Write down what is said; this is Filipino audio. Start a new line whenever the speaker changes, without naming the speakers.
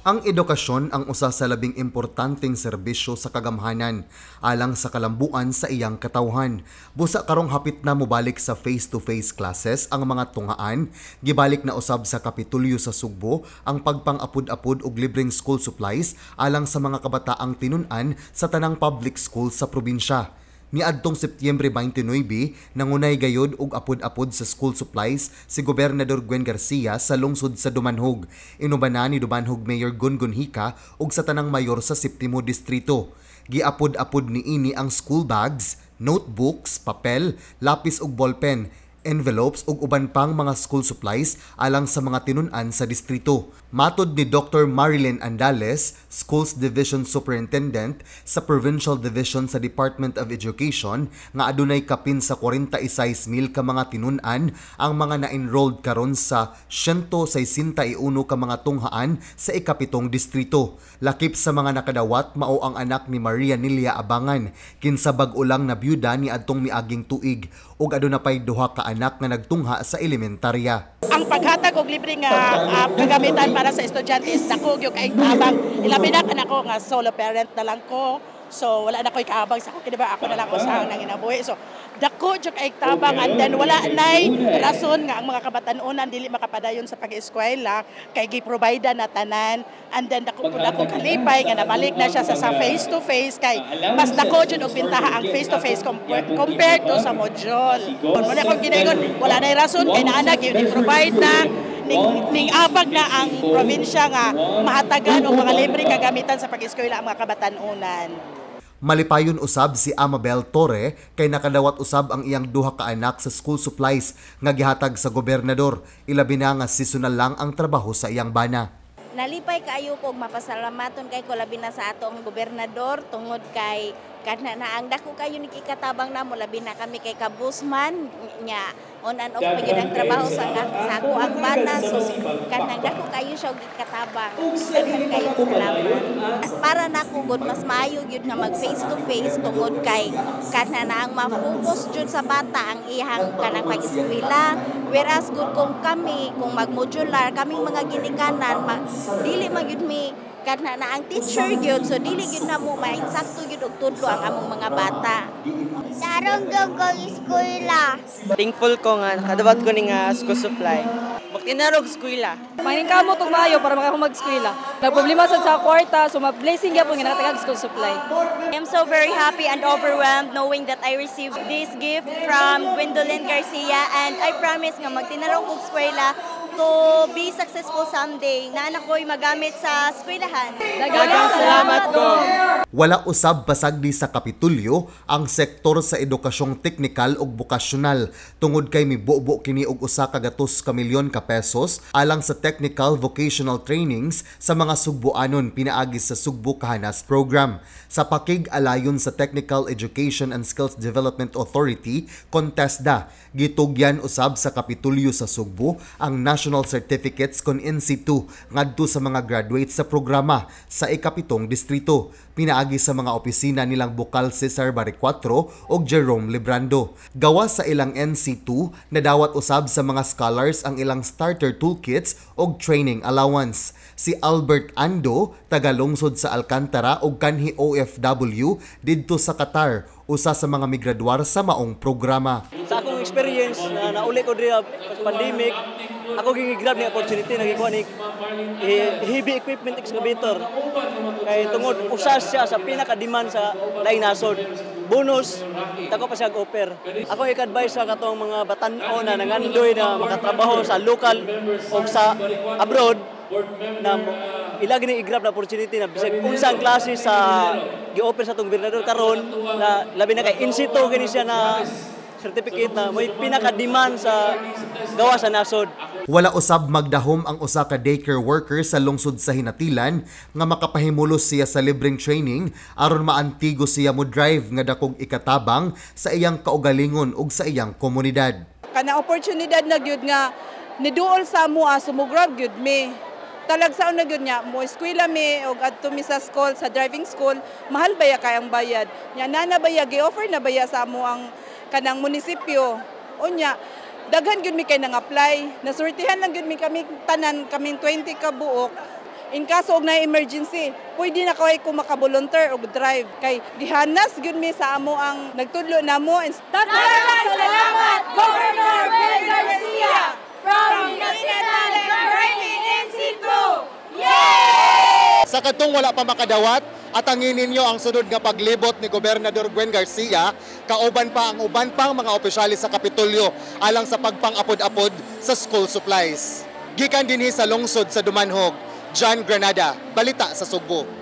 Ang edukasyon ang usa sa labing importanteng serbisyo sa kagamhanan alang sa kalambuan sa iyang katawhan. Busa karong hapit na mobalik sa face-to-face classes ang mga tungaan, gibalik na usab sa Kapitulyo sa Sugbo ang pagpang-apod-apod og libreng school supplies alang sa mga kabataang tinun-an sa tanang public school sa probinsya. Niadtong Setyembre 29, nangunay gayod og apod-apod sa school supplies si Gobernador Gwen Garcia sa lungsod sa Dumanhog. Inubanan ni Dumanhog Mayor Gungun Hika og sa tanang mayor sa 7 distrito. Giapod-apod niini ang school bags, notebooks, papel, lapis ug ballpen, envelopes ug uban pang mga school supplies alang sa mga tinun-an sa distrito. Matod ni Dr. Marilyn Andales, Schools Division Superintendent sa Provincial Division sa Department of Education, nga adunay kapin sa 46,000 ka mga tinun-an ang mga na-enrolled karon sa 161 ka mga tunghaan sa ikapitong distrito. Lakip sa mga nakadawat mao ang anak ni Maria Nilia Abangan, kinsa bag-o lang na byuda ni adtong miaging tuig ug aduna pay duha ka anak nga nagtungha sa elementarya.
Ang paghatag og libre nga kagamitan para sa estudyante dako gyud kay tabang. Ilabi na kanako nga solo parent na lang ko. So wala na ko'y kaabang sa ako, diba ako na lang usahan ng inabuhi. So dako jud kay tabang, and then wala nay rason nga ang mga kabatanunan dili makapadayon sa pag-eskwela kay gi-provide na tanan, and then dako kalipay nga nabalik na siya sa face to face kay mas dako jud og bintaha ang face to face compared to sa module. Wala ko ginaingon, wala nay rason kay naana gyud i-provide na ning abag na ang probinsya nga mahatagan og mga libre kagamitan sa pag-eskwela ang mga kabatanunan.
Malipayon usab si Amabel Torre kay nakadawat usab ang iyang duha ka anak sa school supplies nga gihatag sa gobernador. Ilabi na nga seasonal lang ang trabaho sa iyang bana.
Nalipay kaayo kog mapasalamaton kay ko labi na sa atong gobernador tungod kay kana na ang dako kayo ni kikatabang namo, labi na kami kay kabusman nya on and off pagid ang trabaho sa ako ang bata, so kana dako kayo siya gikatabang. Daghan kayo salamat. Para nako gud mas maayo gyud nga mag face to face tungod kay kana na ang ma-focus jud sa bata ang iyang kanang pag-eskwela, whereas gud kung kami kung mag-modular kaming mga ginikanan dili magyud mi kana na ang teacher gyud, so dili gyud na mo mainsakto gyud og tudlo ang among mga bata. Sarong gagawin eskwela.
Thankful ko nga nakadawat ko ning school supply. Magtinarog eskwela.
Mangingkamot og maayo para makahumag eskwela. Nagproblema sad sa kwarta, so ma-blessing gyapon nga nakatagag school supply.
I am so very happy and overwhelmed knowing that I received this gift from Gwendolyn Garcia, and I promise nga magtinarog og eskwela to be successful someday. Na anak ko'y magamit sa eskwelahan.
Daghang salamat ko.
Wala usab pasagdi sa Kapitulyo ang sektor sa edukasyong teknikal ug bokasyonal tungod kay mibubo kini og usa ka gatos ka milyon ka pesos alang sa technical vocational trainings sa mga Sugboanon pinaagi sa Sugbo Kahanas program. Sa pakig-alayon sa Technical Education and Skills Development Authority, CONTESDA, gitugyan usab sa Kapitulyo sa Sugbo ang national certificates kon in situ ngadto sa mga graduates sa programa sa ikapitong distrito. Pinaagi sa mga opisina nilang Bukal Cesar Baricuatro ug Jerome Librando. Gawa sa ilang NC2, nadawat usab sa mga scholars ang ilang starter toolkits ug training allowance. Si Albert Ando, tagalungsod sa Alcantara ug kanhi OFW didto sa Qatar, usa sa mga migraduar sa maong programa.
Sa akong experience na nauli ko diri sa pandemic, ako gigrab ni opportunity na gikuha ni heavy equipment excavator. Kay tungod usa siya sa pinaka-demand sa laing nasod. Bonus, tako pa siya offer. Ako i-advise sa katong mga batan-o na nangandoy na makatrabaho sa local o sa abroad na ilagi ni i-grab na opportunity na bisag unsang klase sa gi-offer sa tong gobernador karon na labi na kay in situ kini siya na certificate na may pinaka-demand sa gawa sa nasod.
Wala usab magdahom ang usa ka daycare worker sa lungsod sa Hinatilan nga makapahimulos siya sa libreng training aron maantigo siya mo drive nga dakog ikatabang sa iyang kaugalingon ug sa iyang komunidad.
Kana oportunidad na gyud nga niduol sa mua sumugrab gyud mi. Talagsaon na gyud nya mo eskwela mi og adto mi sa school, sa driving school, mahal baya kay ang bayad. Nya nana baya gi-offer na baya sa amo ang kanang munisipyo. Unya daghan gyud mi kay nang apply. Nasurtihan lang gyud mi kami tanan kaming 20 ka buok.
in kaso og na emergency, pwede na kay ko makabolunteer og drive kay gihanas gyud mi sa amo ang nagtudlo namo.
Daghang salamat Governor Ben Garcia from National Learning Institute. Yay!
Sa kadtong wala pa makadawat, atangin ninyo ang sunod nga paglibot ni Gobernador Gwen Garcia, kauban pa ang uban pang mga opisyales sa Kapitolyo alang sa pagpang-apod-apod sa school supplies. Gikan dinhi sa lungsod sa Dumanhog, John Granada, Balita sa Subo.